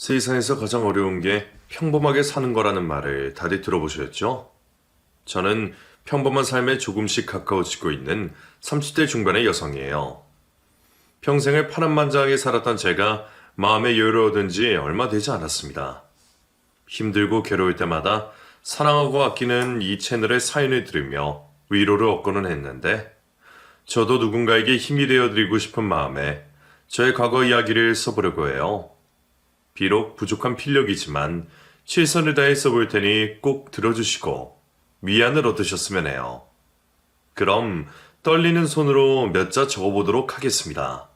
세상에서 가장 어려운 게 평범하게 사는 거라는 말을 다들 들어보셨죠? 저는 평범한 삶에 조금씩 가까워지고 있는 30대 중반의 여성이에요. 평생을 파란만장하게 살았던 제가 마음의 여유를 얻은 지 얼마 되지 않았습니다. 힘들고 괴로울 때마다 사랑하고 아끼는 이 채널의 사연을 들으며 위로를 얻고는 했는데, 저도 누군가에게 힘이 되어드리고 싶은 마음에 저의 과거 이야기를 써보려고 해요. 비록 부족한 필력이지만 최선을 다해 써볼 테니 꼭 들어주시고 위안을 얻으셨으면 해요. 그럼 떨리는 손으로 몇 자 적어보도록 하겠습니다.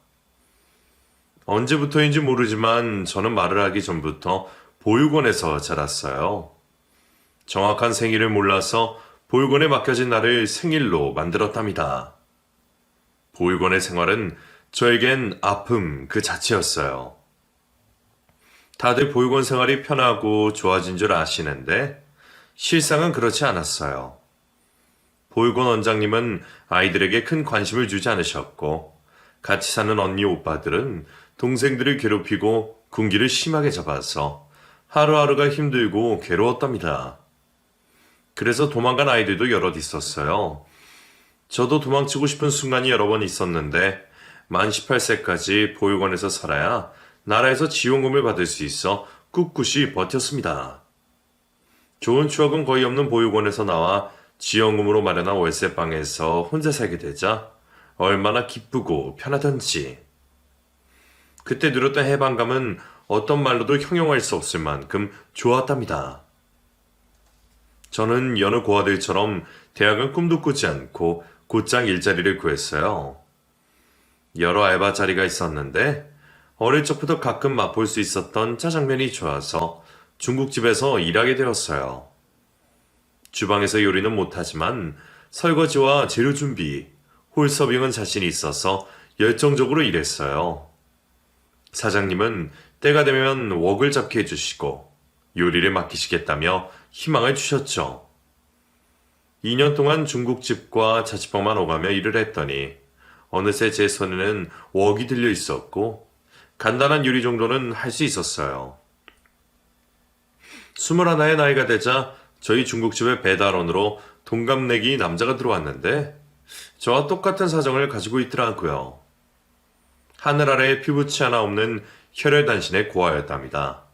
언제부터인지 모르지만 저는 말을 하기 전부터 보육원에서 자랐어요. 정확한 생일을 몰라서 보육원에 맡겨진 날을 생일로 만들었답니다. 보육원의 생활은 저에겐 아픔 그 자체였어요. 다들 보육원 생활이 편하고 좋아진 줄 아시는데 실상은 그렇지 않았어요. 보육원 원장님은 아이들에게 큰 관심을 주지 않으셨고, 같이 사는 언니 오빠들은 동생들을 괴롭히고 군기를 심하게 잡아서 하루하루가 힘들고 괴로웠답니다. 그래서 도망간 아이들도 여럿 있었어요. 저도 도망치고 싶은 순간이 여러 번 있었는데 만 18세까지 보육원에서 살아야 나라에서 지원금을 받을 수 있어 꿋꿋이 버텼습니다. 좋은 추억은 거의 없는 보육원에서 나와 지원금으로 마련한 월세방에서 혼자 살게 되자 얼마나 기쁘고 편하던지. 그때 누렸던 해방감은 어떤 말로도 형용할 수 없을 만큼 좋았답니다. 저는 여느 고아들처럼 대학은 꿈도 꾸지 않고 곧장 일자리를 구했어요. 여러 알바 자리가 있었는데 어릴 적부터 가끔 맛볼 수 있었던 짜장면이 좋아서 중국집에서 일하게 되었어요. 주방에서 요리는 못하지만 설거지와 재료 준비, 홀 서빙은 자신이 있어서 열정적으로 일했어요. 사장님은 때가 되면 웍을 잡게 해주시고 요리를 맡기시겠다며 희망을 주셨죠. 2년 동안 중국집과 자취방만 오가며 일을 했더니 어느새 제 손에는 웍이 들려 있었고 간단한 요리 정도는 할 수 있었어요. 21의 나이가 되자 저희 중국집의 배달원으로 동갑내기 남자가 들어왔는데 저와 똑같은 사정을 가지고 있더라고요. 하늘 아래에 피부치 하나 없는 혈혈단신의 고아였답니다.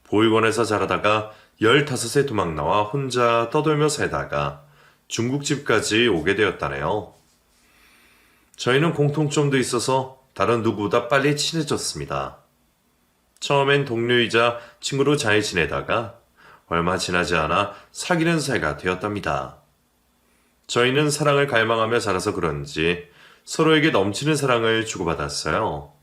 보육원에서 자라다가 15세 도망 나와 혼자 떠돌며 살다가 중국집까지 오게 되었다네요. 저희는 공통점도 있어서 다른 누구보다 빨리 친해졌습니다. 처음엔 동료이자 친구로 잘 지내다가 얼마 지나지 않아 사귀는 사이가 되었답니다. 저희는 사랑을 갈망하며 자라서 그런지 서로에게 넘치는 사랑을 주고받았어요.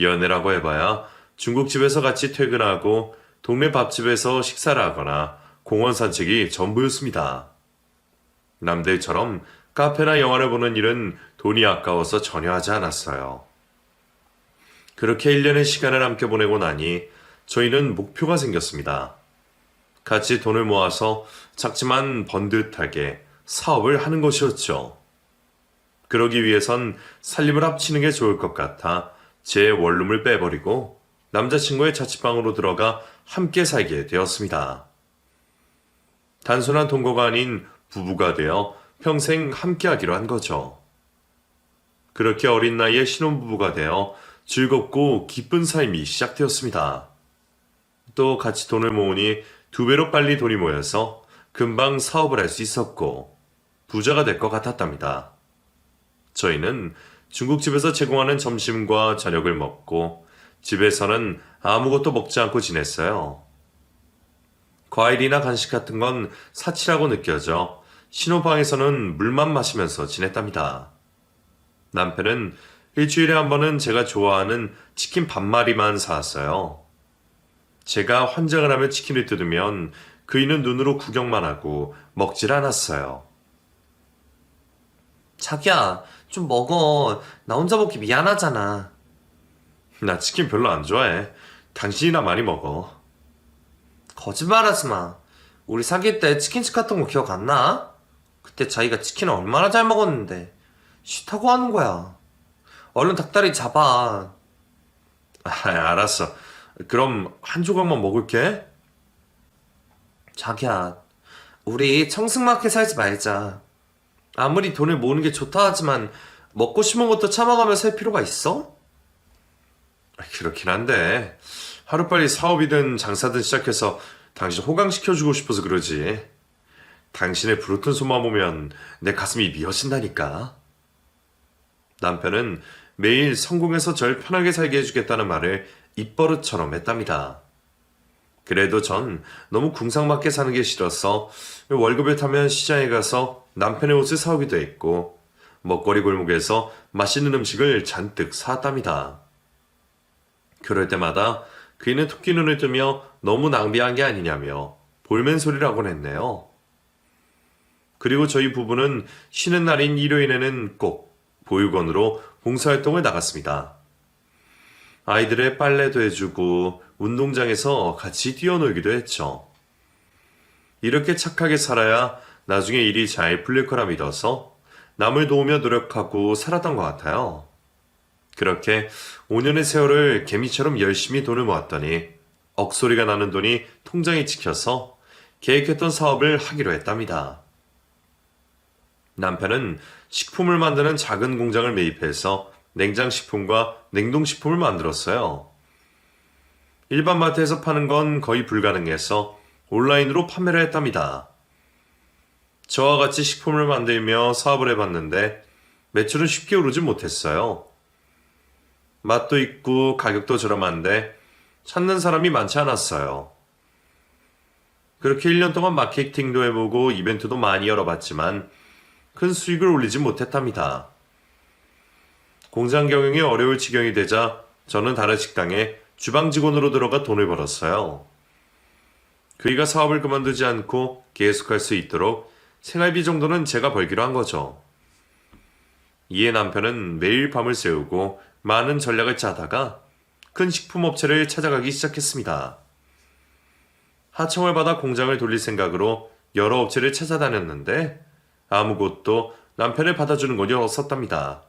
연애라고 해봐야 중국집에서 같이 퇴근하고 동네 밥집에서 식사를 하거나 공원 산책이 전부였습니다. 남들처럼 카페나 영화를 보는 일은 돈이 아까워서 전혀 하지 않았어요. 그렇게 1년의 시간을 함께 보내고 나니 저희는 목표가 생겼습니다. 같이 돈을 모아서 작지만 번듯하게 사업을 하는 것이었죠. 그러기 위해선 살림을 합치는 게 좋을 것 같아 제 원룸을 빼버리고 남자친구의 자취방으로 들어가 함께 살게 되었습니다. 단순한 동거가 아닌 부부가 되어 평생 함께하기로 한 거죠. 그렇게 어린 나이에 신혼부부가 되어 즐겁고 기쁜 삶이 시작되었습니다. 또 같이 돈을 모으니 2배로 빨리 돈이 모여서 금방 사업을 할 수 있었고 부자가 될 것 같았답니다. 저희는 중국집에서 제공하는 점심과 저녁을 먹고 집에서는 아무것도 먹지 않고 지냈어요. 과일이나 간식 같은 건 사치라고 느껴져 신혼방에서는 물만 마시면서 지냈답니다. 남편은 일주일에 한 번은 제가 좋아하는 치킨 반마리만 사왔어요. 제가 환장을 하며 치킨을 뜯으면 그이는 눈으로 구경만 하고 먹질 않았어요. 자기야, 좀 먹어. 나 혼자 먹기 미안하잖아. 나 치킨 별로 안 좋아해. 당신이나 많이 먹어. 거짓말하지 마. 우리 사귈 때 치킨집 갔던 거 기억 안 나? 그때 자기가 치킨을 얼마나 잘 먹었는데 싫다고 하는 거야. 얼른 닭다리 잡아. 알았어. 그럼 한 조각만 먹을게. 자기야, 우리 청승맞게 살지 말자. 아무리 돈을 모으는 게 좋다 하지만 먹고 싶은 것도 참아가면서 살 필요가 있어? 그렇긴 한데 하루빨리 사업이든 장사든 시작해서 당신 호강시켜주고 싶어서 그러지. 당신의 부르튼 손만 보면 내 가슴이 미어진다니까. 남편은 매일 성공해서 절 편하게 살게 해주겠다는 말을 입버릇처럼 했답니다. 그래도 전 너무 궁상맞게 사는 게 싫어서 월급을 타면 시장에 가서 남편의 옷을 사오기도 했고 먹거리 골목에서 맛있는 음식을 잔뜩 사왔답니다. 그럴 때마다 그이는 토끼 눈을 뜨며 너무 낭비한 게 아니냐며 볼멘 소리라곤 했네요. 그리고 저희 부부는 쉬는 날인 일요일에는 꼭 보육원으로 봉사활동을 나갔습니다. 아이들의 빨래도 해주고 운동장에서 같이 뛰어놀기도 했죠. 이렇게 착하게 살아야 나중에 일이 잘 풀릴 거라 믿어서 남을 도우며 노력하고 살았던 것 같아요. 그렇게 5년의 세월을 개미처럼 열심히 돈을 모았더니 억소리가 나는 돈이 통장에 찍혀서 계획했던 사업을 하기로 했답니다. 남편은 식품을 만드는 작은 공장을 매입해서 냉장식품과 냉동식품을 만들었어요. 일반 마트에서 파는 건 거의 불가능해서 온라인으로 판매를 했답니다. 저와 같이 식품을 만들며 사업을 해봤는데 매출은 쉽게 오르지 못했어요. 맛도 있고 가격도 저렴한데 찾는 사람이 많지 않았어요. 그렇게 1년 동안 마케팅도 해보고 이벤트도 많이 열어봤지만 큰 수익을 올리지 못했답니다. 공장 경영이 어려울 지경이 되자 저는 다른 식당에 주방 직원으로 들어가 돈을 벌었어요. 그이가 사업을 그만두지 않고 계속할 수 있도록 생활비 정도는 제가 벌기로 한 거죠. 이에 남편은 매일 밤을 새우고 많은 전략을 짜다가 큰 식품업체를 찾아가기 시작했습니다. 하청을 받아 공장을 돌릴 생각으로 여러 업체를 찾아다녔는데 아무 곳도 남편을 받아주는 곳이 없었답니다.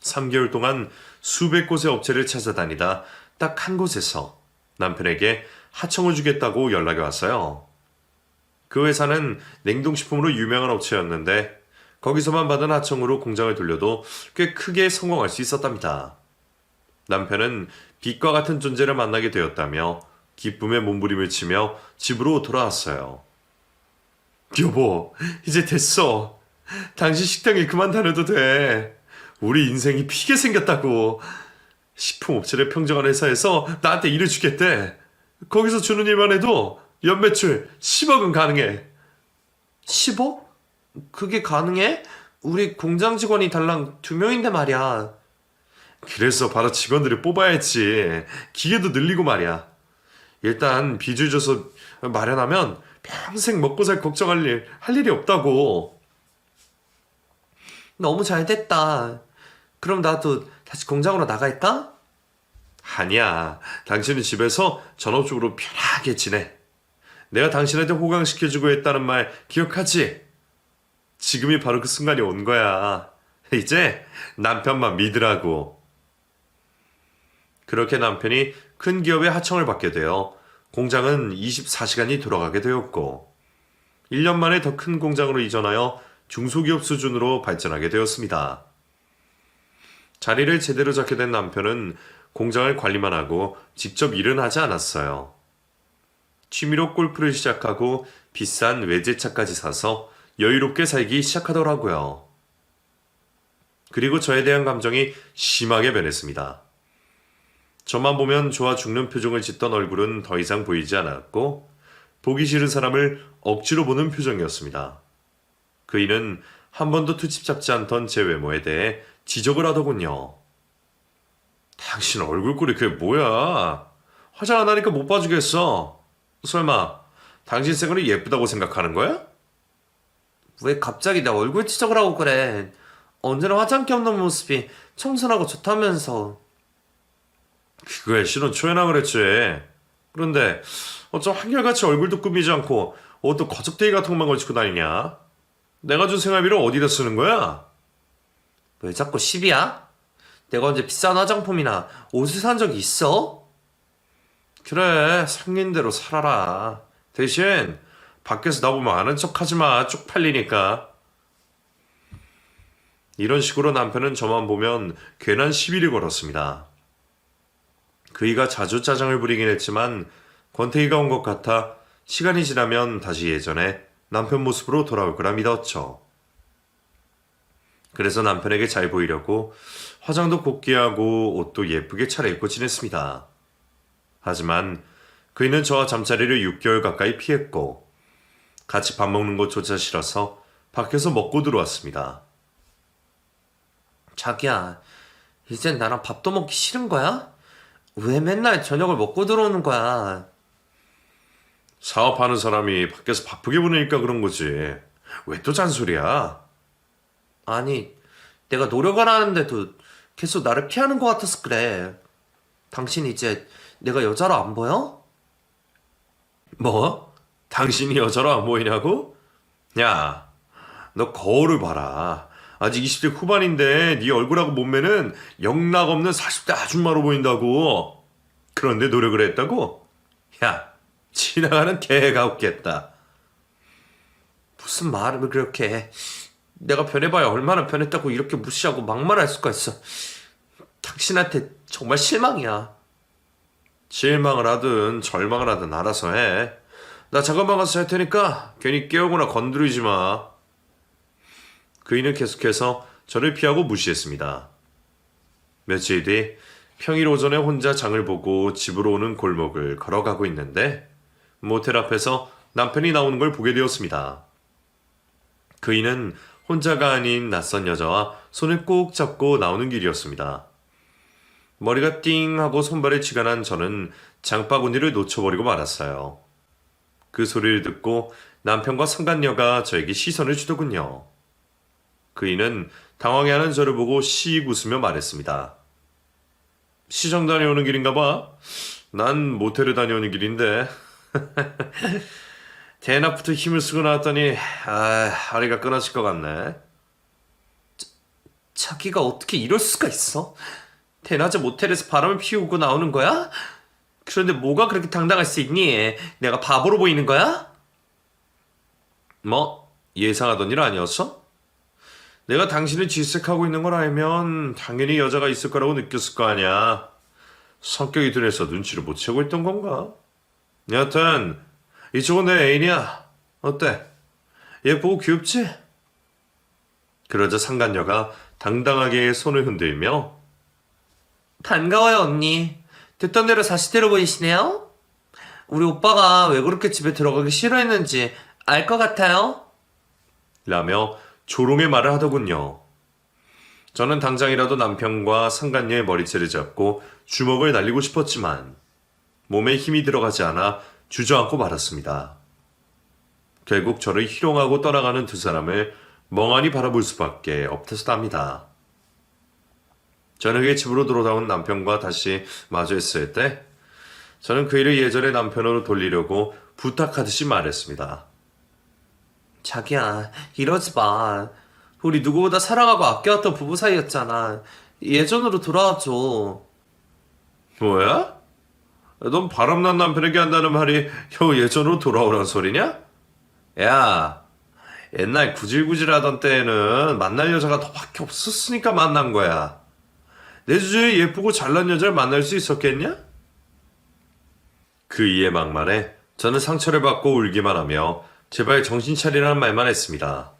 3개월 동안 수백 곳의 업체를 찾아다니다 딱 한 곳에서 남편에게 하청을 주겠다고 연락이 왔어요. 그 회사는 냉동식품으로 유명한 업체였는데 거기서만 받은 하청으로 공장을 돌려도 꽤 크게 성공할 수 있었답니다. 남편은 빛과 같은 존재를 만나게 되었다며 기쁨에 몸부림을 치며 집으로 돌아왔어요. 여보, 이제 됐어. 당신 식당에 그만 다녀도 돼. 우리 인생이 피게 생겼다고. 식품업체를 평정한 회사에서 나한테 일을 주겠대. 거기서 주는 일만 해도 연매출 10억은 가능해. 10억? 그게 가능해? 우리 공장 직원이 달랑 2명인데 말이야. 그래서 바로 직원들을 뽑아야지. 기계도 늘리고 말이야. 일단 빚을 줘서 마련하면 평생 먹고 살 걱정할 할 일이 없다고. 너무 잘 됐다. 그럼 나도 다시 공장으로 나갈까? 아니야. 당신은 집에서 전업주부로 편하게 지내. 내가 당신한테 호강시켜주고 했다는 말 기억하지? 지금이 바로 그 순간이 온 거야. 이제 남편만 믿으라고. 그렇게 남편이 큰 기업의 하청을 받게 되어 공장은 24시간이 돌아가게 되었고 1년 만에 더 큰 공장으로 이전하여 중소기업 수준으로 발전하게 되었습니다. 자리를 제대로 잡게 된 남편은 공장을 관리만 하고 직접 일은 하지 않았어요. 취미로 골프를 시작하고 비싼 외제차까지 사서 여유롭게 살기 시작하더라고요. 그리고 저에 대한 감정이 심하게 변했습니다. 저만 보면 좋아 죽는 표정을 짓던 얼굴은 더 이상 보이지 않았고 보기 싫은 사람을 억지로 보는 표정이었습니다. 그이는 한 번도 투집 잡지 않던 제 외모에 대해 지적을 하더군요. 당신 얼굴꼴이 그게 뭐야? 화장 안 하니까 못 봐주겠어. 설마 당신 생얼이 예쁘다고 생각하는 거야? 왜 갑자기 내 얼굴 지적을 하고 그래? 언제나 화장기 없는 모습이 청순하고 좋다면서. 그거에 실은 초연하 그랬지. 그런데 어쩜 한결같이 얼굴도 꾸미지 않고 옷도 거적대기 같은 것만 걸치고 다니냐? 내가 준 생활비를 어디다 쓰는 거야? 왜 자꾸 시비야? 내가 언제 비싼 화장품이나 옷을 산 적이 있어? 그래, 생긴 대로 살아라. 대신 밖에서 나보면 아는 척 하지 마. 쪽팔리니까. 이런 식으로 남편은 저만 보면 괜한 시비를 걸었습니다. 그이가 자주 짜증을 부리긴 했지만 권태기가 온 것 같아 시간이 지나면 다시 예전에 남편 모습으로 돌아올 거라 믿었죠. 그래서 남편에게 잘 보이려고 화장도 곱게 하고 옷도 예쁘게 차려입고 지냈습니다. 하지만 그이는 저와 잠자리를 6개월 가까이 피했고 같이 밥 먹는 것조차 싫어서 밖에서 먹고 들어왔습니다. 자기야, 이젠 나랑 밥도 먹기 싫은 거야? 왜 맨날 저녁을 먹고 들어오는 거야? 사업하는 사람이 밖에서 바쁘게 보내니까 그런 거지. 왜 또 잔소리야? 아니, 내가 노력을 하는데도 계속 나를 피하는 것 같아서 그래. 당신 이제 내가 여자로 안 보여? 뭐? 당신이 여자로 안 보이냐고? 야, 너 거울을 봐라. 아직 20대 후반인데 네 얼굴하고 몸매는 영락없는 40대 아줌마로 보인다고. 그런데 노력을 했다고? 야, 지나가는 개가 없겠다. 무슨 말을 그렇게 해. 내가 변해봐야 얼마나 변했다고 이렇게 무시하고 막말할 수가 있어. 당신한테 정말 실망이야. 실망을 하든 절망을 하든 알아서 해. 나 잠깐만 가서 잘 테니까 괜히 깨우거나 건드리지 마. 그이는 계속해서 저를 피하고 무시했습니다. 며칠 뒤 평일 오전에 혼자 장을 보고 집으로 오는 골목을 걸어가고 있는데 모텔 앞에서 남편이 나오는 걸 보게 되었습니다. 그이는 혼자가 아닌 낯선 여자와 손을 꼭 잡고 나오는 길이었습니다. 머리가 띵 하고 손발에 쥐가 난 저는 장바구니를 놓쳐버리고 말았어요. 그 소리를 듣고 남편과 상간녀가 저에게 시선을 주더군요. 그이는 당황해하는 저를 보고 씩 웃으며 말했습니다. 시장 다녀오는 길인가 봐. 난 모텔에 다녀오는 길인데. 대낮부터 힘을 쓰고 나왔더니 허리가 끊어질 것 같네. 자기가 어떻게 이럴 수가 있어? 대낮에 모텔에서 바람을 피우고 나오는 거야? 그런데 뭐가 그렇게 당당할 수 있니? 내가 바보로 보이는 거야? 뭐 예상하던 일 아니었어? 내가 당신을 질색하고 있는 걸 알면 당연히 여자가 있을 거라고 느꼈을 거 아니야. 성격이 둔해서 눈치를 못 채고 있던 건가? 여하튼 이쪽은 내 애인이야. 어때? 예쁘고 귀엽지? 그러자 상간녀가 당당하게 손을 흔들며 반가워요, 언니. 듣던 대로 40대로 보이시네요? 우리 오빠가 왜 그렇게 집에 들어가기 싫어했는지 알 것 같아요? 라며 조롱의 말을 하더군요. 저는 당장이라도 남편과 상간녀의 머리채를 잡고 주먹을 날리고 싶었지만 몸에 힘이 들어가지 않아 주저앉고 말았습니다. 결국 저를 희롱하고 떠나가는 두 사람을 멍하니 바라볼 수밖에 없었답니다. 저녁에 집으로 돌아온 남편과 다시 마주했을 때 저는 그 일을 예전의 남편으로 돌리려고 부탁하듯이 말했습니다. 자기야, 이러지 마. 우리 누구보다 사랑하고 아껴왔던 부부 사이였잖아. 예전으로 돌아와줘. 뭐야? 넌 바람난 남편에게 한다는 말이 혀 예전으로 돌아오란 소리냐? 야, 옛날 구질구질하던 때에는 만날 여자가 너밖에 없었으니까 만난 거야. 내 주제에 예쁘고 잘난 여자를 만날 수 있었겠냐? 그 이의 막말에 저는 상처를 받고 울기만 하며 제발 정신 차리라는 말만 했습니다.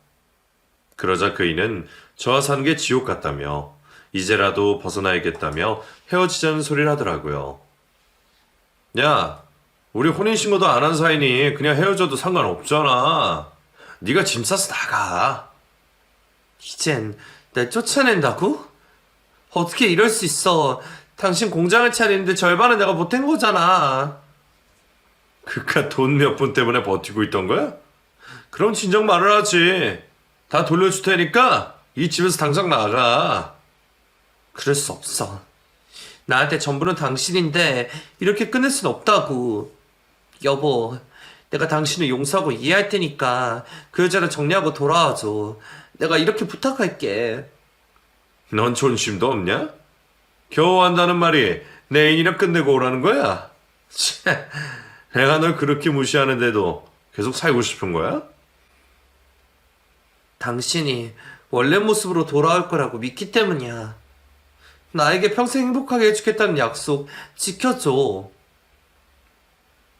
그러자 그이는 저와 사는 게 지옥 같다며 이제라도 벗어나야겠다며 헤어지자는 소리를 하더라고요. 야, 우리 혼인신고도 안 한 사이니 그냥 헤어져도 상관없잖아. 네가 짐 싸서 나가. 이젠 날 쫓아낸다고? 어떻게 이럴 수 있어? 당신 공장을 차리는데 절반은 내가 못한 거잖아. 그깟 돈 몇 푼 때문에 버티고 있던 거야? 그럼 진정 말을 하지. 다 돌려줄 테니까 이 집에서 당장 나가. 그럴 수 없어. 나한테 전부는 당신인데 이렇게 끊을 순 없다고. 여보, 내가 당신을 용서하고 이해할 테니까 그 여자를 정리하고 돌아와줘. 내가 이렇게 부탁할게. 넌 존심도 없냐? 겨우 한다는 말이 내 애인이랑 끝내고 오라는 거야? 내가 널 그렇게 무시하는데도 계속 살고 싶은 거야? 당신이 원래 모습으로 돌아올 거라고 믿기 때문이야. 나에게 평생 행복하게 해주겠다는 약속 지켜줘.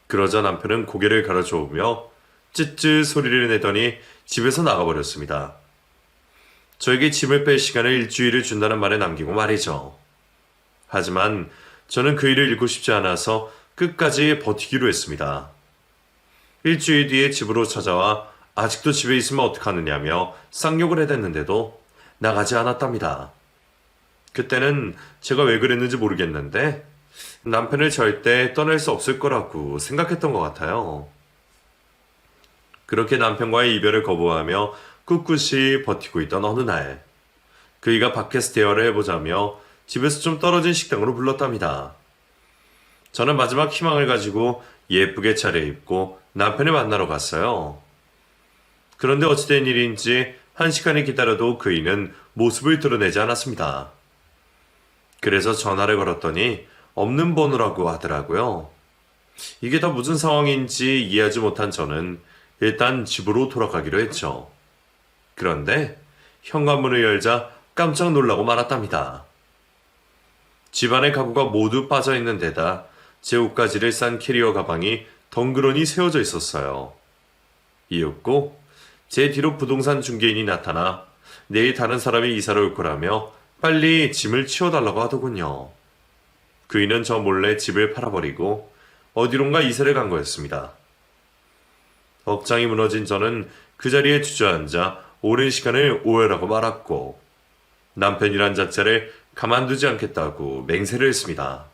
그러자 남편은 고개를 가로저으며 쯧쯧 소리를 내더니 집에서 나가버렸습니다. 저에게 짐을 뺄 시간을 일주일을 준다는 말에 남기고 말이죠. 하지만 저는 그 일을 잃고 싶지 않아서 끝까지 버티기로 했습니다. 일주일 뒤에 집으로 찾아와 아직도 집에 있으면 어떡하느냐며 쌍욕을 해댔는데도 나가지 않았답니다. 그때는 제가 왜 그랬는지 모르겠는데 남편을 절대 떠날 수 없을 거라고 생각했던 것 같아요. 그렇게 남편과의 이별을 거부하며 꿋꿋이 버티고 있던 어느 날, 그이가 밖에서 대화를 해보자며 집에서 좀 떨어진 식당으로 불렀답니다. 저는 마지막 희망을 가지고 예쁘게 차려입고 남편을 만나러 갔어요. 그런데 어찌된 일인지 1시간이 기다려도 그이는 모습을 드러내지 않았습니다. 그래서 전화를 걸었더니 없는 번호라고 하더라고요. 이게 다 무슨 상황인지 이해하지 못한 저는 일단 집으로 돌아가기로 했죠. 그런데 현관문을 열자 깜짝 놀라고 말았답니다. 집안의 가구가 모두 빠져있는 데다 제 옷가지를 싼 캐리어 가방이 덩그러니 세워져 있었어요. 이윽고 제 뒤로 부동산 중개인이 나타나 내일 다른 사람이 이사를 올 거라며 빨리 짐을 치워달라고 하더군요. 그이는 저 몰래 집을 팔아버리고 어디론가 이사를 간 거였습니다. 억장이 무너진 저는 그 자리에 주저앉아 오랜 시간을 오열하고 말았고 남편이란 자체를 가만두지 않겠다고 맹세를 했습니다.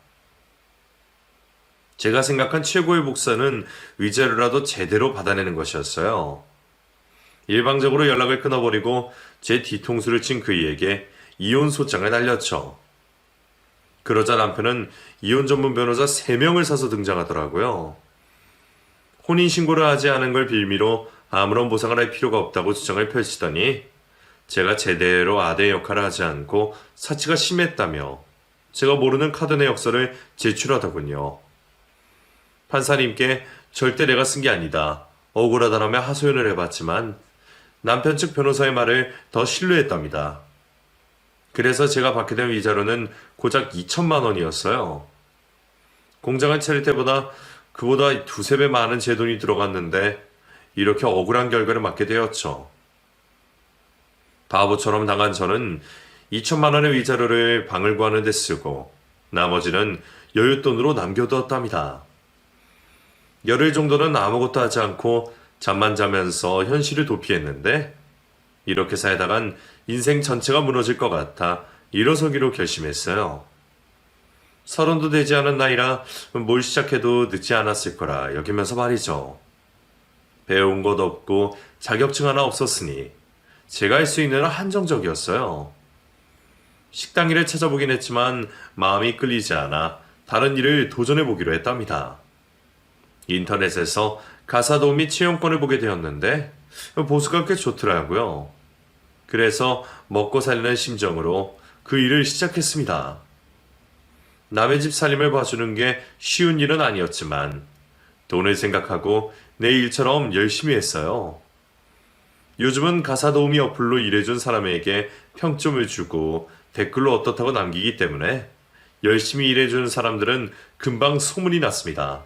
제가 생각한 최고의 복사는 위자료라도 제대로 받아내는 것이었어요. 일방적으로 연락을 끊어버리고 제 뒤통수를 친 그이에게 이혼 소장을 날렸죠. 그러자 남편은 이혼 전문 변호사 3명을 사서 등장하더라고요. 혼인신고를 하지 않은 걸 빌미로 아무런 보상을 할 필요가 없다고 주장을 펼치더니 제가 제대로 아내 역할을 하지 않고 사치가 심했다며 제가 모르는 카드 내역서를 제출하더군요. 판사님께 절대 내가 쓴 게 아니다. 억울하다라며 하소연을 해봤지만 남편 측 변호사의 말을 더 신뢰했답니다. 그래서 제가 받게 된 위자료는 고작 2천만 원이었어요. 공장을 차릴 때보다 그보다 두세 배 많은 제 돈이 들어갔는데 이렇게 억울한 결과를 맞게 되었죠. 바보처럼 당한 저는 2천만 원의 위자료를 방을 구하는 데 쓰고 나머지는 여윳돈으로 남겨두었답니다. 열흘 정도는 아무것도 하지 않고 잠만 자면서 현실을 도피했는데 이렇게 살다간 인생 전체가 무너질 것 같아 일어서기로 결심했어요. 30도 되지 않은 나이라 뭘 시작해도 늦지 않았을 거라 여기면서 말이죠. 배운 것 없고 자격증 하나 없었으니 제가 할 수 있는 한 한정적이었어요. 식당 일을 찾아보긴 했지만 마음이 끌리지 않아 다른 일을 도전해보기로 했답니다. 인터넷에서 가사도우 및 채용권을 보게 되었는데 보수가 꽤 좋더라고요. 그래서 먹고 살리는 심정으로 그 일을 시작했습니다. 남의 집 살림을 봐주는 게 쉬운 일은 아니었지만 돈을 생각하고 내 일처럼 열심히 했어요. 요즘은 가사도우미 어플로 일해준 사람에게 평점을 주고 댓글로 어떻다고 남기기 때문에 열심히 일해주는 사람들은 금방 소문이 났습니다.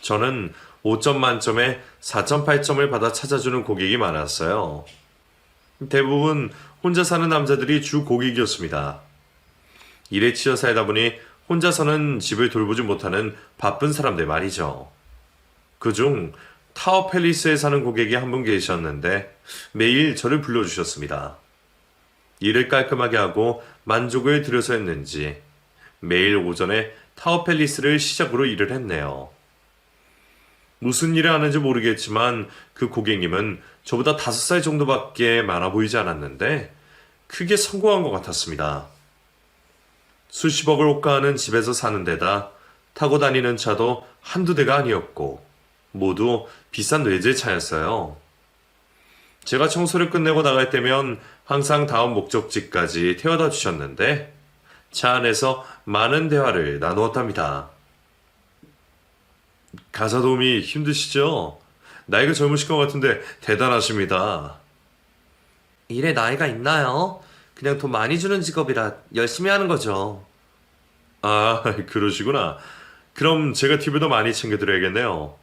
저는 5점 만점에 4.8점을 받아 찾아주는 고객이 많았어요. 대부분 혼자 사는 남자들이 주 고객이었습니다. 일에 치여 살다 보니 혼자서는 집을 돌보지 못하는 바쁜 사람들 말이죠. 그중 타워 팰리스에 사는 고객이 한 분 계셨는데 매일 저를 불러주셨습니다. 일을 깔끔하게 하고 만족을 드려서였는지 매일 오전에 타워 팰리스를 시작으로 일을 했네요. 무슨 일을 하는지 모르겠지만 그 고객님은 저보다 5살 정도밖에 많아 보이지 않았는데 크게 성공한 것 같았습니다. 수십억을 호가하는 집에서 사는 데다 타고 다니는 차도 한두 대가 아니었고 모두 비싼 외제차였어요. 제가 청소를 끝내고 나갈 때면 항상 다음 목적지까지 태워다 주셨는데 차 안에서 많은 대화를 나누었답니다. 가사 도우미 힘드시죠? 나이가 젊으실 것 같은데 대단하십니다. 일에 나이가 있나요? 그냥 돈 많이 주는 직업이라 열심히 하는 거죠. 아, 그러시구나. 그럼 제가 팁을 더 많이 챙겨드려야겠네요.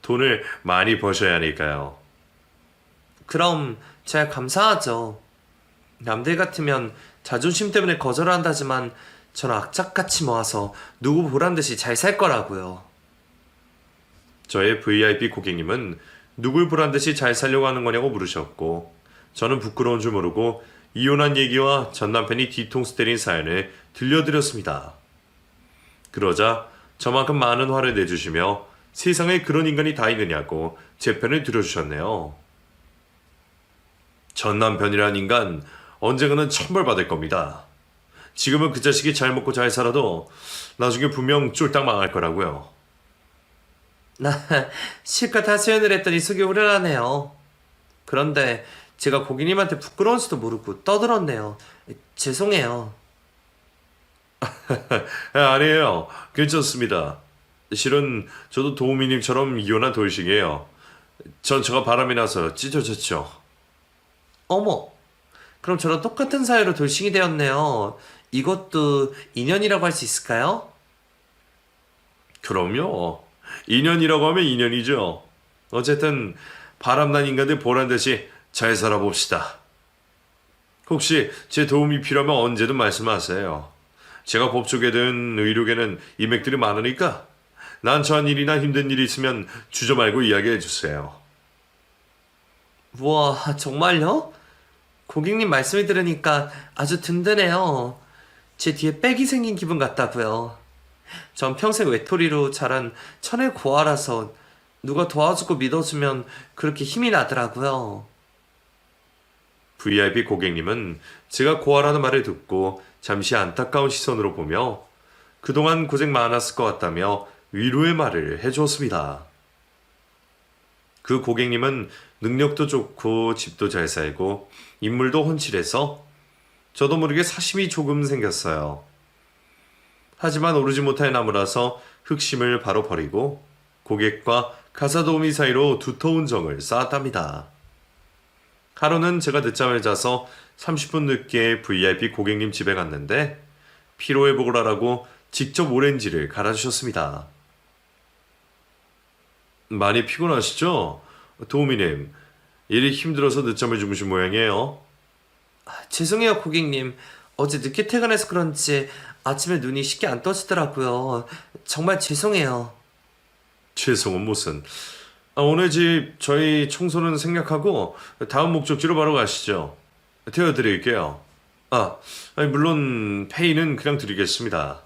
돈을 많이 버셔야 하니까요. 그럼 잘 감사하죠. 남들 같으면 자존심 때문에 거절한다지만 저는 악착같이 모아서 누구 보란 듯이 잘 살 거라고요. 저의 VIP 고객님은 누굴 보란 듯이 잘 살려고 하는 거냐고 물으셨고, 저는 부끄러운 줄 모르고 이혼한 얘기와 전 남편이 뒤통수 때린 사연을 들려드렸습니다. 그러자 저만큼 많은 화를 내주시며 세상에 그런 인간이 다 있느냐고 제 편을 들어주셨네요. 전 남편이란 인간 언젠가는 천벌받을 겁니다. 지금은 그 자식이 잘 먹고 잘 살아도 나중에 분명 쫄딱 망할 거라고요. 나 실컷 하소연을 했더니 속이 후련하네요. 그런데 제가 고객님한테 부끄러운지도 모르고 떠들었네요. 죄송해요. 아니에요. 괜찮습니다. 실은 저도 도우미님처럼 이혼한 돌싱이에요. 전 저가 바람이 나서 찢어졌죠. 어머, 그럼 저랑 똑같은 사유로 돌싱이 되었네요. 이것도 인연이라고 할 수 있을까요? 그럼요. 인연이라고 하면 인연이죠. 어쨌든 바람난 인간들 보란 듯이 잘 살아봅시다. 혹시 제 도움이 필요하면 언제든 말씀하세요. 제가 법조계든 의료계는 인맥들이 많으니까 난처한 일이나 힘든 일이 있으면 주저 말고 이야기해 주세요. 우와, 정말요? 고객님 말씀을 들으니까 아주 든든해요. 제 뒤에 빽이 생긴 기분 같다고요. 전 평생 외톨이로 자란 천의 고아라서 누가 도와주고 믿어주면 그렇게 힘이 나더라고요. VIP 고객님은 제가 고아라는 말을 듣고 잠시 안타까운 시선으로 보며 그동안 고생 많았을 것 같다며 위로의 말을 해주었습니다. 그 고객님은 능력도 좋고 집도 잘 살고 인물도 훤칠해서 저도 모르게 사심이 조금 생겼어요. 하지만 오르지 못할 나무라서 흑심을 바로 버리고 고객과 가사 도우미 사이로 두터운 정을 쌓았답니다. 하루는 제가 늦잠을 자서 30분 늦게 VIP 고객님 집에 갔는데 피로회복을 하라고 직접 오렌지를 갈아주셨습니다. 많이 피곤하시죠? 도우미님, 일이 힘들어서 늦잠을 주무신 모양이에요. 죄송해요, 고객님. 어제 늦게 퇴근해서 그런지 아침에 눈이 쉽게 안 떠지더라고요. 정말 죄송해요. 죄송은 무슨. 오늘 집 저희 청소는 생략하고 다음 목적지로 바로 가시죠. 태워드릴게요. 아니, 물론 페이는 그냥 드리겠습니다.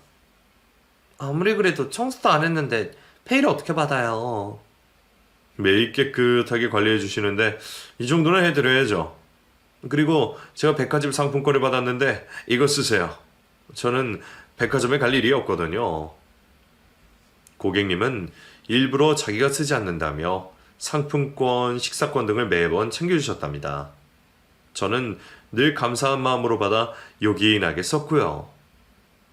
아무리 그래도 청소도 안 했는데 페이를 어떻게 받아요? 매일 깨끗하게 관리해 주시는데 이 정도는 해드려야죠. 그리고 제가 백화점 상품권을 받았는데 이거 쓰세요. 저는 백화점에 갈 일이 없거든요. 고객님은 일부러 자기가 쓰지 않는다며 상품권, 식사권 등을 매번 챙겨주셨답니다. 저는 늘 감사한 마음으로 받아 요긴하게 썼고요.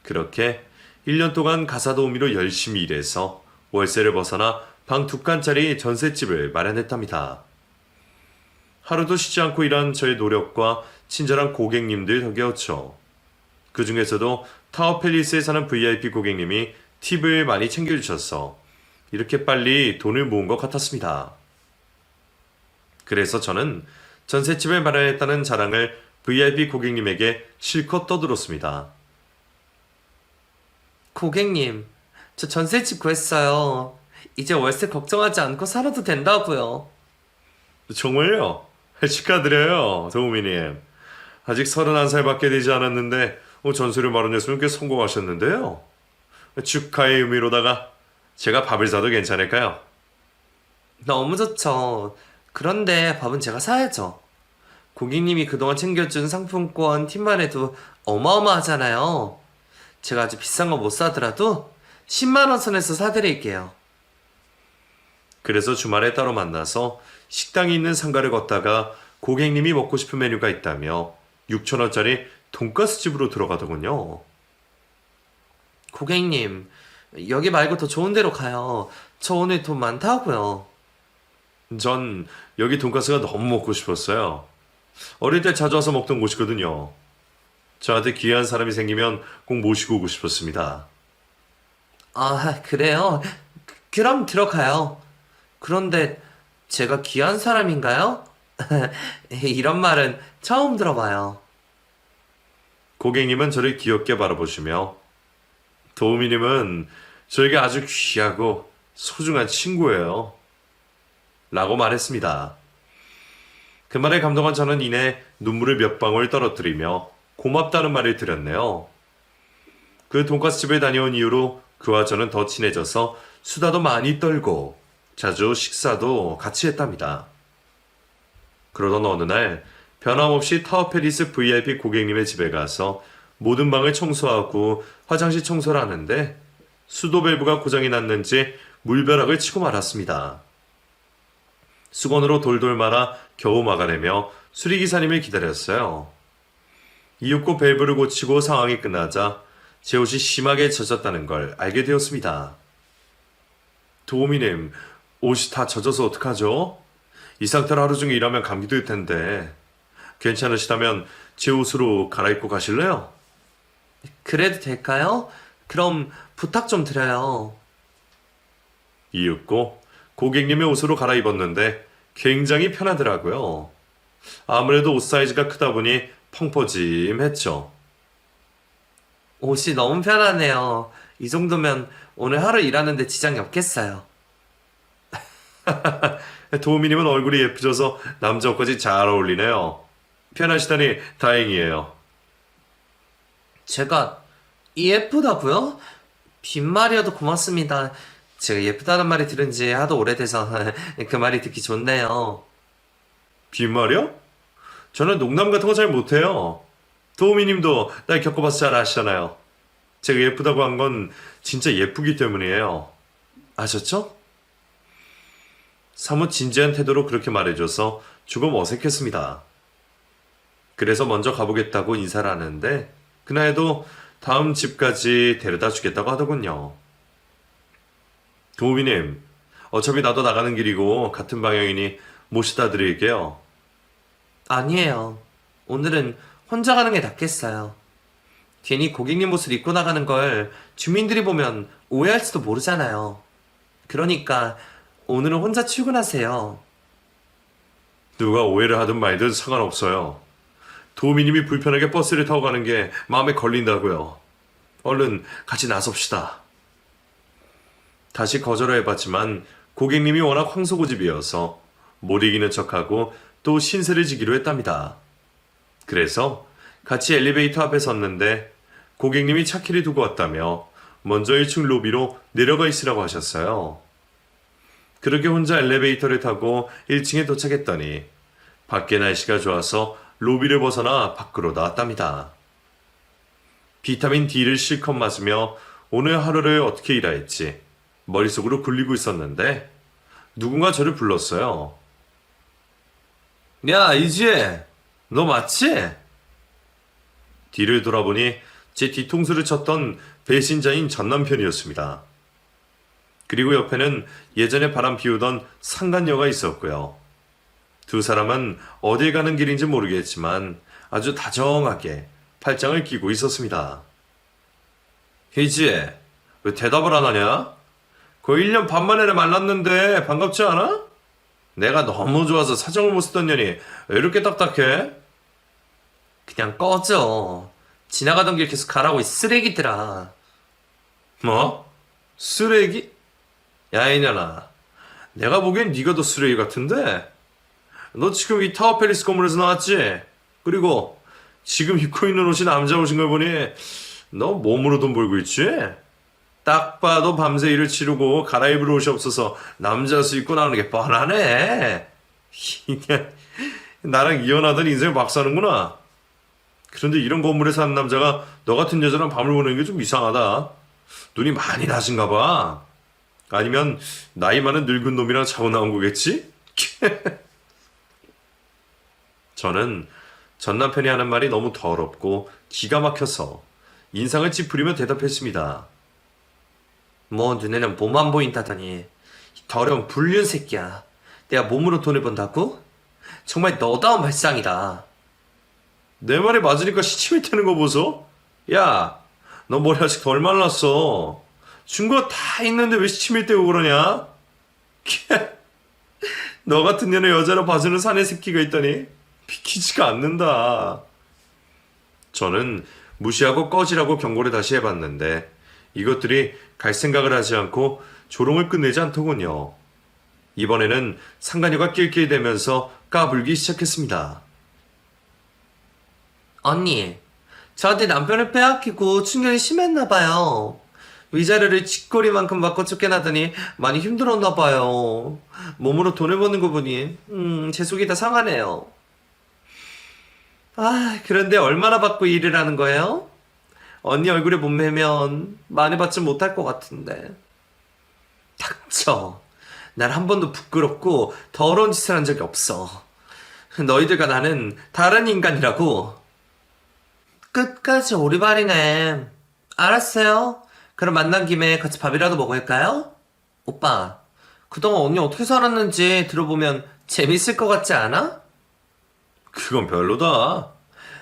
그렇게 1년 동안 가사 도우미로 열심히 일해서 월세를 벗어나 방 2칸짜리 전셋집을 마련했답니다. 하루도 쉬지 않고 일한 저의 노력과 친절한 고객님들 덕이었죠. 그 중에서도 타워팰리스에 사는 VIP 고객님이 팁을 많이 챙겨주셔서 이렇게 빨리 돈을 모은 것 같았습니다. 그래서 저는 전셋집을 마련했다는 자랑을 VIP 고객님에게 실컷 떠들었습니다. 고객님, 저 전셋집 구했어요. 이제 월세 걱정하지 않고 살아도 된다고요. 정말요? 축하드려요, 도우미님. 아직 31살밖에 되지 않았는데 전세를 마련했으면 꽤 성공하셨는데요. 축하의 의미로다가 제가 밥을 사도 괜찮을까요? 너무 좋죠. 그런데 밥은 제가 사야죠. 고객님이 그동안 챙겨준 상품권 팁만 해도 어마어마하잖아요. 제가 아주 비싼 거 못 사더라도 10만 원 선에서 사드릴게요. 그래서 주말에 따로 만나서 식당이 있는 상가를 걷다가 고객님이 먹고 싶은 메뉴가 있다며 6,000원짜리 돈가스 집으로 들어가더군요. 고객님, 여기 말고 더 좋은 데로 가요. 저 오늘 돈 많다고요. 전 여기 돈가스가 너무 먹고 싶었어요. 어릴 때 자주 와서 먹던 곳이거든요. 저한테 귀한 사람이 생기면 꼭 모시고 오고 싶었습니다. 아, 그래요? 그럼 들어가요. 그런데 제가 귀한 사람인가요? 이런 말은 처음 들어봐요. 고객님은 저를 귀엽게 바라보시며 도우미님은 저에게 아주 귀하고 소중한 친구예요. 라고 말했습니다. 그 말에 감동한 저는 이내 눈물을 몇 방울 떨어뜨리며 고맙다는 말을 드렸네요. 그 돈가스 집에 다녀온 이후로 그와 저는 더 친해져서 수다도 많이 떨고 자주 식사도 같이 했답니다. 그러던 어느 날 변함없이 타워 페리스 VIP 고객님의 집에 가서 모든 방을 청소하고 화장실 청소를 하는데 수도 밸브가 고장이 났는지 물벼락을 치고 말았습니다. 수건으로 돌돌 말아 겨우 막아내며 수리기사님을 기다렸어요. 이윽고 밸브를 고치고 상황이 끝나자 제 옷이 심하게 젖었다는 걸 알게 되었습니다. 도우미님, 옷이 다 젖어서 어떡하죠? 이 상태로 하루 종일 일하면 감기 들 텐데 괜찮으시다면 제 옷으로 갈아입고 가실래요? 그래도 될까요? 그럼 부탁 좀 드려요. 이윽고 고객님의 옷으로 갈아입었는데 굉장히 편하더라고요. 아무래도 옷 사이즈가 크다 보니 펑퍼짐했죠. 옷이 너무 편하네요. 이 정도면 오늘 하루 일하는데 지장이 없겠어요. 도우미님은 얼굴이 예쁘셔서 남자 옷까지 잘 어울리네요. 편하시다니 다행이에요. 제가 예쁘다고요? 빈말이어도 고맙습니다. 제가 예쁘다는 말이 들은 지 하도 오래돼서 그 말이 듣기 좋네요. 빈말이요? 저는 농담 같은 거 잘 못해요. 도우미님도 날 겪어봐서 잘 아시잖아요. 제가 예쁘다고 한 건 진짜 예쁘기 때문이에요. 아셨죠? 사뭇 진지한 태도로 그렇게 말해줘서 조금 어색했습니다. 그래서 먼저 가보겠다고 인사를 하는데 그날도 다음 집까지 데려다 주겠다고 하더군요. 도우미님, 어차피 나도 나가는 길이고 같은 방향이니 모시다 드릴게요. 아니에요. 오늘은 혼자 가는 게 낫겠어요. 괜히 고객님 옷을 입고 나가는 걸 주민들이 보면 오해할지도 모르잖아요. 그러니까 오늘은 혼자 출근하세요. 누가 오해를 하든 말든 상관없어요. 도우미님이 불편하게 버스를 타고 가는 게 마음에 걸린다고요. 얼른 같이 나섭시다. 다시 거절을 해봤지만 고객님이 워낙 황소고집이어서 못 이기는 척하고 또 신세를 지기로 했답니다. 그래서 같이 엘리베이터 앞에 섰는데 고객님이 차키를 두고 왔다며 먼저 1층 로비로 내려가 있으라고 하셨어요. 그렇게 혼자 엘리베이터를 타고 1층에 도착했더니 밖에 날씨가 좋아서 로비를 벗어나 밖으로 나왔답니다. 비타민 D를 실컷 맞으며 오늘 하루를 어떻게 일할지 머릿속으로 굴리고 있었는데 누군가 저를 불렀어요. 야, 이지혜, 너 맞지? 뒤를 돌아보니 제 뒤통수를 쳤던 배신자인 전남편이었습니다. 그리고 옆에는 예전에 바람 피우던 상간녀가 있었고요. 두 사람은 어딜 가는 길인지 모르겠지만 아주 다정하게 팔짱을 끼고 있었습니다. 희지혜, 왜 대답을 안 하냐? 거의 1년 반 만에 만났는데 반갑지 않아? 내가 너무 좋아서 사정을 못 쓰던 년이 왜 이렇게 딱딱해? 그냥 꺼져. 지나가던 길 계속 가라고 이 쓰레기들아. 뭐? 쓰레기? 야, 이년아. 내가 보기엔 네가 더 쓰레기 같은데? 너 지금 이 타워 팰리스 건물에서 나왔지? 그리고 지금 입고 있는 옷이 남자 옷인 걸 보니 너 몸으로 돈 벌고 있지? 딱 봐도 밤새 일을 치르고 갈아입을 옷이 없어서 남자 옷 입고 나오는 게 뻔하네. 나랑 이혼하던 인생 막 사는구나. 그런데 이런 건물에 사는 남자가 너 같은 여자랑 밤을 보내는 게 좀 이상하다. 눈이 많이 나신가 봐. 아니면 나이 많은 늙은 놈이랑 자고 나온 거겠지? 저는 전 남편이 하는 말이 너무 더럽고 기가 막혀서 인상을 찌푸리며 대답했습니다. 뭐 눈에는 몸만 보인다더니 더러운 불륜 새끼야. 내가 몸으로 돈을 번다고? 정말 너다운 발상이다. 내 말이 맞으니까 시침이 트는 거 보소? 야, 너 머리 아직 덜 말랐어. 준 거 다 있는데 왜 시침이 떼고 그러냐? 너 같은 년의 여자로 봐주는 사내 새끼가 있다니 비키지가 않는다. 저는 무시하고 꺼지라고 경고를 다시 해봤는데 이것들이 갈 생각을 하지 않고 조롱을 끝내지 않더군요. 이번에는 상간녀가 낄낄대면서 까불기 시작했습니다. 언니, 저한테 남편을 빼앗기고 충격이 심했나봐요. 위자료를 쥐꼬리만큼 받고 쫓겨나더니 많이 힘들었나봐요. 몸으로 돈을 버는 거 보니 제 속이 다 상하네요. 아, 그런데 얼마나 받고 일을 하는 거예요? 언니 얼굴에 못 매면 많이 받지 못할 것 같은데. 닥쳐. 난 한 번도 부끄럽고 더러운 짓을 한 적이 없어. 너희들과 나는 다른 인간이라고. 끝까지 오리발이네. 알았어요. 그럼 만난 김에 같이 밥이라도 먹을까요? 오빠, 그동안 언니 어떻게 살았는지 들어보면 재밌을 것 같지 않아? 그건 별로다.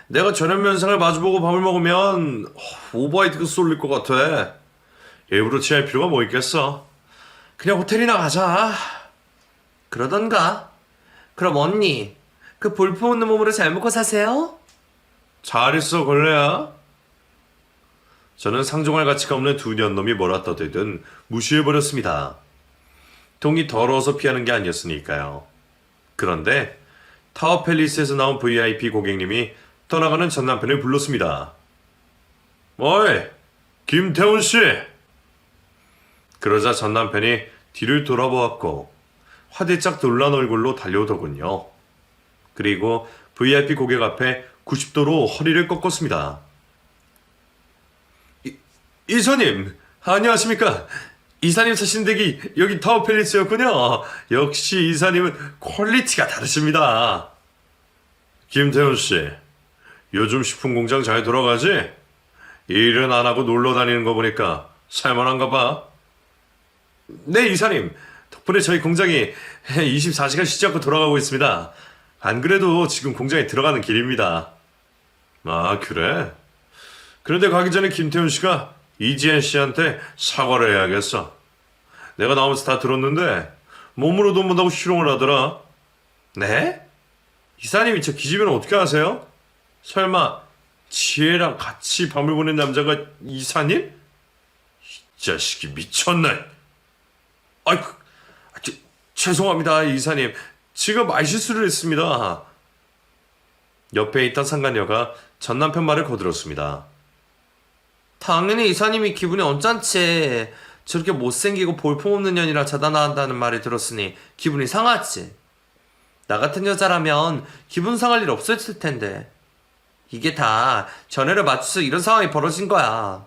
내가 저녁 면상을 마주보고 밥을 먹으면 오버하이트가 쏠릴 것 같아. 일부러 취할 필요가 뭐 있겠어. 그냥 호텔이나 가자. 그러던가. 그럼 언니, 그 볼품없는 몸으로 잘 먹고 사세요? 잘 있어 걸레야. 저는 상종할 가치가 없는 두 년놈이 뭐라 떠들든 무시해버렸습니다. 돈이 더러워서 피하는 게 아니었으니까요. 그런데 타워팰리스에서 나온 VIP 고객님이 떠나가는 전 남편을 불렀습니다. 어이, 김태훈 씨! 그러자 전 남편이 뒤를 돌아보았고 화들짝 놀란 얼굴로 달려오더군요. 그리고 VIP 고객 앞에 90도로 허리를 꺾었습니다. 이사님, 안녕하십니까? 이사님 사신 댁이 여기 타워팰리스였군요. 역시 이사님은 퀄리티가 다르십니다. 김태훈 씨, 요즘 식품 공장 잘 돌아가지? 일은 안 하고 놀러 다니는 거 보니까 살만한가 봐. 네, 이사님. 덕분에 저희 공장이 24시간 쉬지 않고 돌아가고 있습니다. 안 그래도 지금 공장에 들어가는 길입니다. 아, 그래? 그런데 가기 전에 김태훈 씨가 이지엔 씨한테 사과를 해야겠어. 내가 나오면서 다 들었는데 몸으로 돈 번다고 희롱을 하더라. 네? 이사님이 저 기집애는 어떻게 아세요? 설마 지혜랑 같이 밤을 보낸 남자가 이사님? 이 자식이 미쳤네. 아이고, 죄송합니다 이사님. 제가 말실수를 했습니다. 옆에 있던 상간녀가 전 남편 말을 거들었습니다. 당연히 이사님이 기분이 언짢지. 저렇게 못생기고 볼품없는 년이라 자다나간다는 말을 들었으니 기분이 상하지. 나 같은 여자라면 기분 상할 일 없었을 텐데. 이게 다 전해를 맞춰서 이런 상황이 벌어진 거야.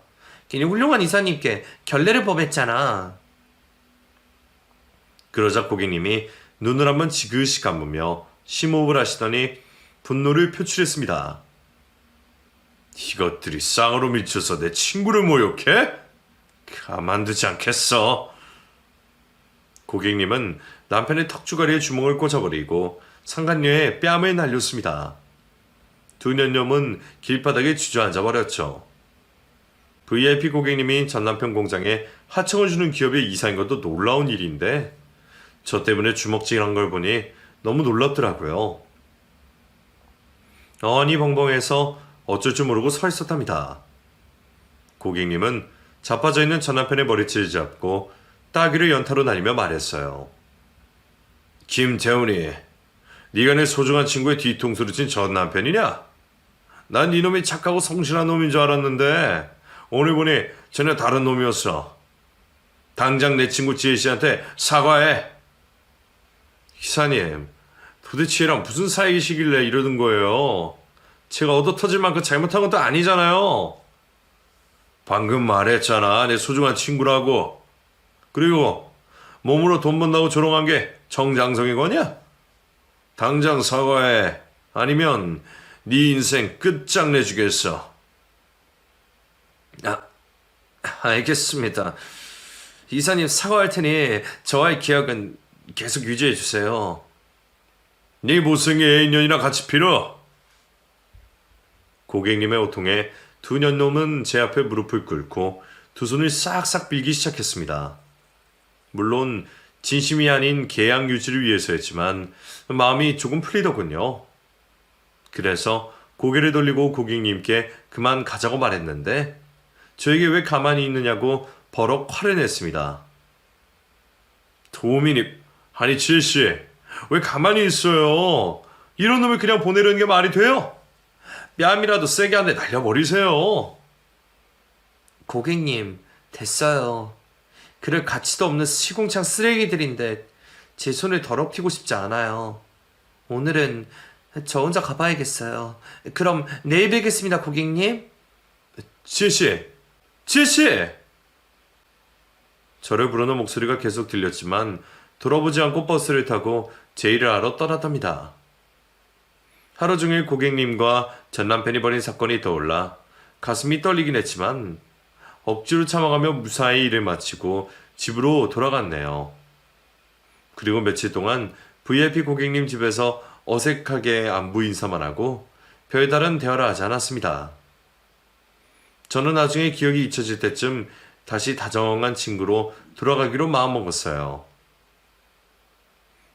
괜히 훌륭한 이사님께 결례를 범했잖아. 그러자 고객님이 눈을 한번 지그시 감으며 심호흡을 하시더니 분노를 표출했습니다. 이것들이 쌍으로 미쳐서 내 친구를 모욕해? 가만두지 않겠어. 고객님은 남편의 턱주가리에 주먹을 꽂아버리고 상간녀의 뺨을 날렸습니다. 두 년놈은 길바닥에 주저앉아 버렸죠. VIP 고객님이 전 남편 공장에 하청을 주는 기업의 이사인 것도 놀라운 일인데 저 때문에 주먹질한 걸 보니 너무 놀랍더라고요. 어안이 벙벙해서 어쩔 줄 모르고 서 있었답니다. 고객님은 자빠져 있는 전 남편의 머리채를 잡고 따귀를 연타로 날리며 말했어요. 김태훈이, 네가 내 소중한 친구의 뒤통수를 친 전 남편이냐? 난 이놈이 착하고 성실한 놈인 줄 알았는데 오늘 보니 전혀 다른 놈이었어. 당장 내 친구 지혜씨한테 사과해. 이사님, 도대체 얘랑 무슨 사이시길래 이러는 거예요? 제가 얻어터질 만큼 잘못한 것도 아니잖아요. 방금 말했잖아, 내 소중한 친구라고. 그리고 몸으로 돈 번다고 조롱한 게 정장성이거냐? 당장 사과해. 아니면 네 인생 끝장내주겠어. 알겠습니다. 이사님 사과할 테니 저와의 기억은 계속 유지해 주세요. 네 못생긴 애인년이랑 같이 빌어. 고객님의 호통에 두 년놈은 제 앞에 무릎을 꿇고 두 손을 싹싹 빌기 시작했습니다. 물론 진심이 아닌 계약 유지를 위해서였지만 마음이 조금 풀리더군요. 그래서 고개를 돌리고 고객님께 그만 가자고 말했는데 저에게 왜 가만히 있느냐고 버럭 화를 냈습니다. 도민이 아니 지혜씨 왜 가만히 있어요? 이런 놈을 그냥 보내려는 게 말이 돼요? 뺨이라도 세게 한 대 날려버리세요. 고객님, 됐어요. 그럴 가치도 없는 시궁창 쓰레기들인데 제 손을 더럽히고 싶지 않아요. 오늘은 저 혼자 가봐야겠어요. 그럼 내일 뵙겠습니다, 고객님. 지혜씨! 지혜씨! 저를 부르는 목소리가 계속 들렸지만 돌아보지 않고 버스를 타고 제 일을 하러 떠났답니다. 하루 종일 고객님과 전 남편이 벌인 사건이 떠올라 가슴이 떨리긴 했지만 억지로 참아가며 무사히 일을 마치고 집으로 돌아갔네요. 그리고 며칠 동안 VIP 고객님 집에서 어색하게 안부 인사만 하고 별다른 대화를 하지 않았습니다. 저는 나중에 기억이 잊혀질 때쯤 다시 다정한 친구로 돌아가기로 마음먹었어요.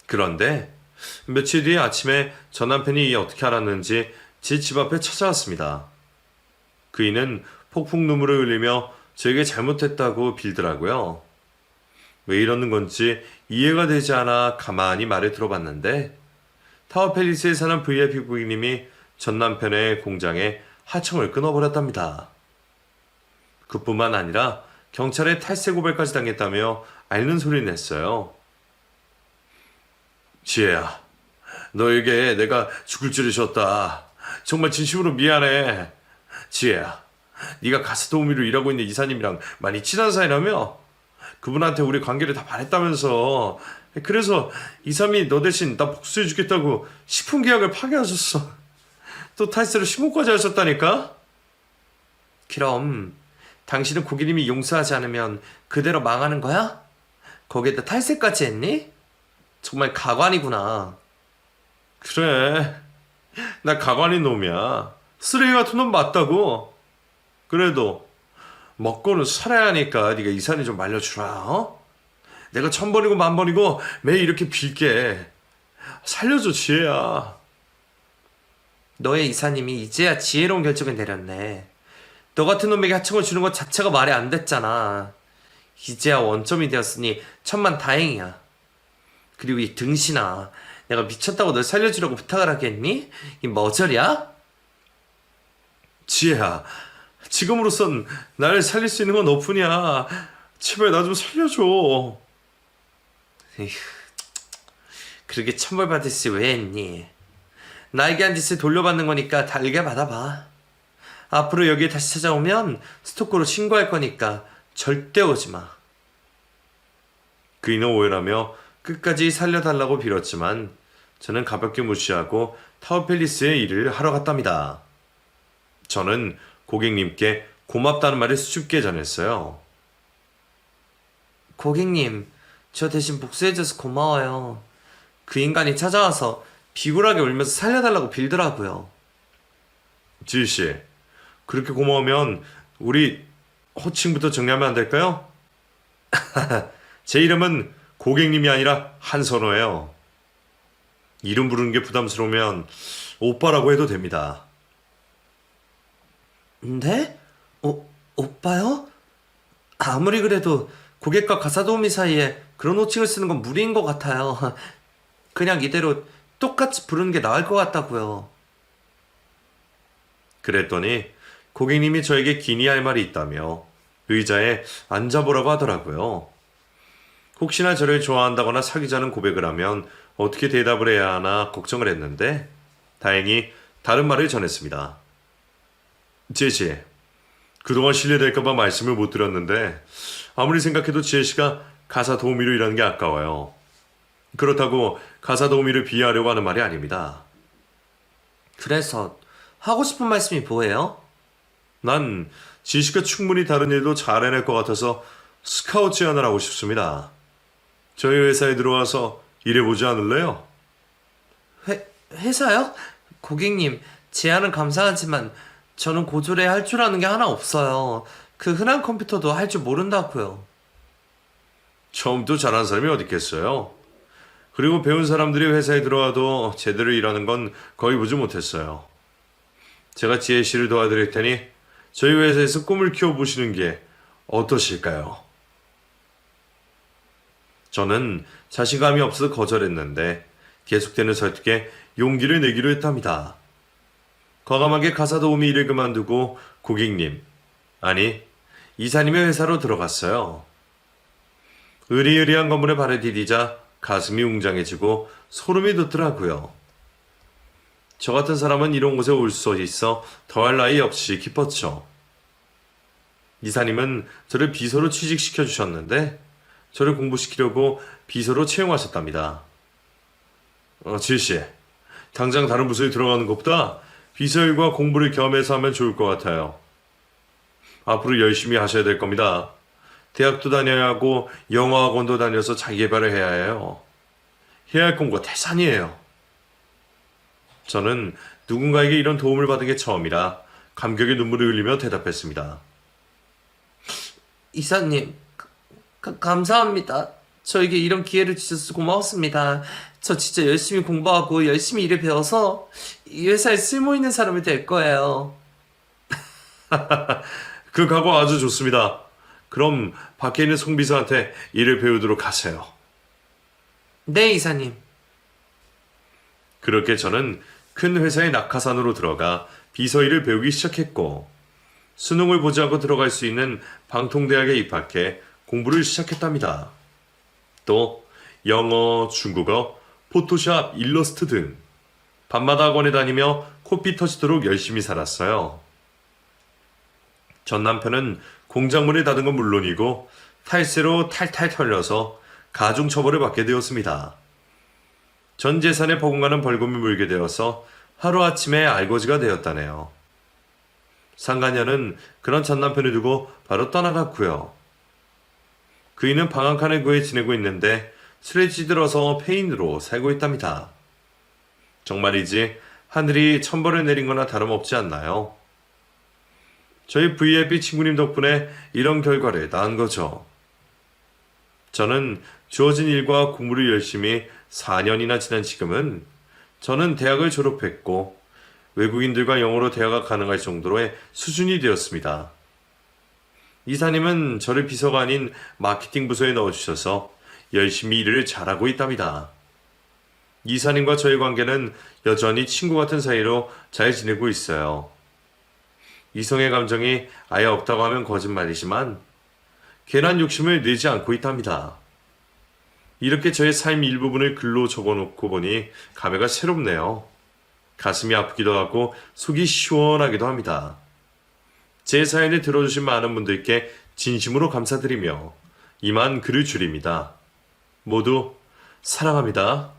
그런데 며칠 뒤에 아침에 전 남편이 어떻게 알았는지 제 집 앞에 찾아왔습니다. 그이는 폭풍 눈물을 흘리며 저에게 잘못했다고 빌더라고요. 왜 이러는 건지 이해가 되지 않아 가만히 말을 들어봤는데 타워팰리스에 사는 VIP 고객님이 전 남편의 공장에 하청을 끊어버렸답니다. 그뿐만 아니라 경찰에 탈세 고발까지 당했다며 앓는 소리를 냈어요. 지혜야, 너에게 내가 죽을 줄을 줬다. 정말 진심으로 미안해. 지혜야, 네가 가스 도우미로 일하고 있는 이사님이랑 많이 친한 사이라며? 그분한테 우리 관계를 다 말했다면서. 그래서 이사님이 너 대신 나 복수해주겠다고 식품 계약을 파기하셨어. 또 탈세로 신고까지 하셨다니까? 그럼 당신은 고객님이 용서하지 않으면 그대로 망하는 거야? 거기에다 탈세까지 했니? 정말 가관이구나. 그래, 나 가관인 놈이야. 쓰레기 같은 놈 맞다고. 그래도 먹고는 살아야 하니까 네가 이사님 좀 말려주라. 어? 내가 1000번이고 10,000번이고 매일 이렇게 빌게. 살려줘 지혜야. 너의 이사님이 이제야 지혜로운 결정을 내렸네. 너 같은 놈에게 하청을 주는 것 자체가 말이 안 됐잖아. 이제야 원점이 되었으니 천만 다행이야. 그리고 이 등신아, 내가 미쳤다고 널 살려주려고 부탁을 하겠니? 이 머저리야? 지혜야, 지금으로선 날 살릴 수 있는 건 너뿐이야. 제발 나 좀 살려줘. 에휴, 그렇게 천벌 받을지 왜 했니? 나에게 한 짓을 돌려받는 거니까 달게 받아봐. 앞으로 여기에 다시 찾아오면 스토커로 신고할 거니까 절대 오지 마. 그이는 오해라며 끝까지 살려달라고 빌었지만 저는 가볍게 무시하고 타워팰리스에 일을 하러 갔답니다. 저는 고객님께 고맙다는 말을 수줍게 전했어요. 고객님, 저 대신 복수해줘서 고마워요. 그 인간이 찾아와서 비굴하게 울면서 살려달라고 빌더라고요. 지희씨, 그렇게 고마우면 우리 호칭부터 정리하면 안 될까요? 제 이름은 고객님이 아니라 한선호예요. 이름 부르는 게 부담스러우면 오빠라고 해도 됩니다. 네? 오빠요? 아무리 그래도 고객과 가사도우미 사이에 그런 호칭을 쓰는 건 무리인 것 같아요. 그냥 이대로 똑같이 부르는 게 나을 것 같다고요. 그랬더니 고객님이 저에게 기니할 말이 있다며 의자에 앉아보라고 하더라고요. 혹시나 저를 좋아한다거나 사귀자는 고백을 하면 어떻게 대답을 해야 하나 걱정을 했는데 다행히 다른 말을 전했습니다. 지혜씨, 그동안 실례될까봐 말씀을 못 드렸는데 아무리 생각해도 지혜씨가 가사 도우미로 일하는 게 아까워요. 그렇다고 가사 도우미를 비하하려고 하는 말이 아닙니다. 그래서 하고 싶은 말씀이 뭐예요? 난 지혜씨가 충분히 다른 일도 잘 해낼 것 같아서 스카우트 제안을 하고 싶습니다. 저희 회사에 들어와서 일해보지 않을래요? 회사요? 고객님, 제안은 감사하지만 저는 고졸에 할 줄 아는 게 하나 없어요. 그 흔한 컴퓨터도 할 줄 모른다고요. 처음부터 잘하는 사람이 어디 있겠어요? 그리고 배운 사람들이 회사에 들어와도 제대로 일하는 건 거의 보지 못했어요. 제가 지혜 씨를 도와드릴 테니 저희 회사에서 꿈을 키워보시는 게 어떠실까요? 저는 자신감이 없어 거절했는데 계속되는 설득에 용기를 내기로 했답니다. 과감하게 가사 도우미 일을 그만두고 고객님, 아니 이사님의 회사로 들어갔어요. 으리으리한 건물에 발을 디디자 가슴이 웅장해지고 소름이 돋더라고요. 저 같은 사람은 이런 곳에 올 수 있어 더할 나위 없이 기뻤죠. 이사님은 저를 비서로 취직시켜 주셨는데 저를 공부시키려고 비서로 채용하셨답니다. 지혜씨, 당장 다른 부서에 들어가는 것보다 비서일과 공부를 겸해서 하면 좋을 것 같아요. 앞으로 열심히 하셔야 될 겁니다. 대학도 다녀야 하고 영어학원도 다녀서 자기개발을 해야 해요. 해야 할 공부가 태산이에요. 저는 누군가에게 이런 도움을 받은 게 처음이라 감격의 눈물을 흘리며 대답했습니다. 이사님, 감사합니다. 저에게 이런 기회를 주셔서 고마웠습니다. 저 진짜 열심히 공부하고 열심히 일을 배워서 이 회사에 쓸모있는 사람이 될 거예요. 그 각오 아주 좋습니다. 그럼 밖에 있는 송비서한테 일을 배우도록 하세요. 네, 이사님. 그렇게 저는 큰 회사의 낙하산으로 들어가 비서 일을 배우기 시작했고 수능을 보지 않고 들어갈 수 있는 방통대학에 입학해 공부를 시작했답니다. 또 영어, 중국어, 포토샵, 일러스트 등 밤마다 학원에 다니며 코피 터지도록 열심히 살았어요. 전 남편은 공작문을 닫은 건 물론이고 탈세로 탈탈 털려서 가중처벌을 받게 되었습니다. 전 재산에 버금가는 벌금을 물게 되어서 하루아침에 알거지가 되었다네요. 상간녀는 그런 전 남편을 두고 바로 떠나갔고요. 그이는 방 한 칸을 구해 지내고 있는데 술에 찌들어서 폐인으로 살고 있답니다. 정말이지 하늘이 천벌을 내린 거나 다름없지 않나요? 저희 VIP 친구님 덕분에 이런 결과를 낳은 거죠. 저는 주어진 일과 공부를 열심히 4년이나 지난 지금은 저는 대학을 졸업했고 외국인들과 영어로 대화가 가능할 정도로의 수준이 되었습니다. 이사님은 저를 비서가 아닌 마케팅 부서에 넣어주셔서 열심히 일을 잘하고 있답니다. 이사님과 저의 관계는 여전히 친구 같은 사이로 잘 지내고 있어요. 이성의 감정이 아예 없다고 하면 거짓말이지만 괜한 욕심을 내지 않고 있답니다. 이렇게 저의 삶 일부분을 글로 적어놓고 보니 감회가 새롭네요. 가슴이 아프기도 하고 속이 시원하기도 합니다. 제 사연을 들어주신 많은 분들께 진심으로 감사드리며 이만 글을 줄입니다. 모두 사랑합니다.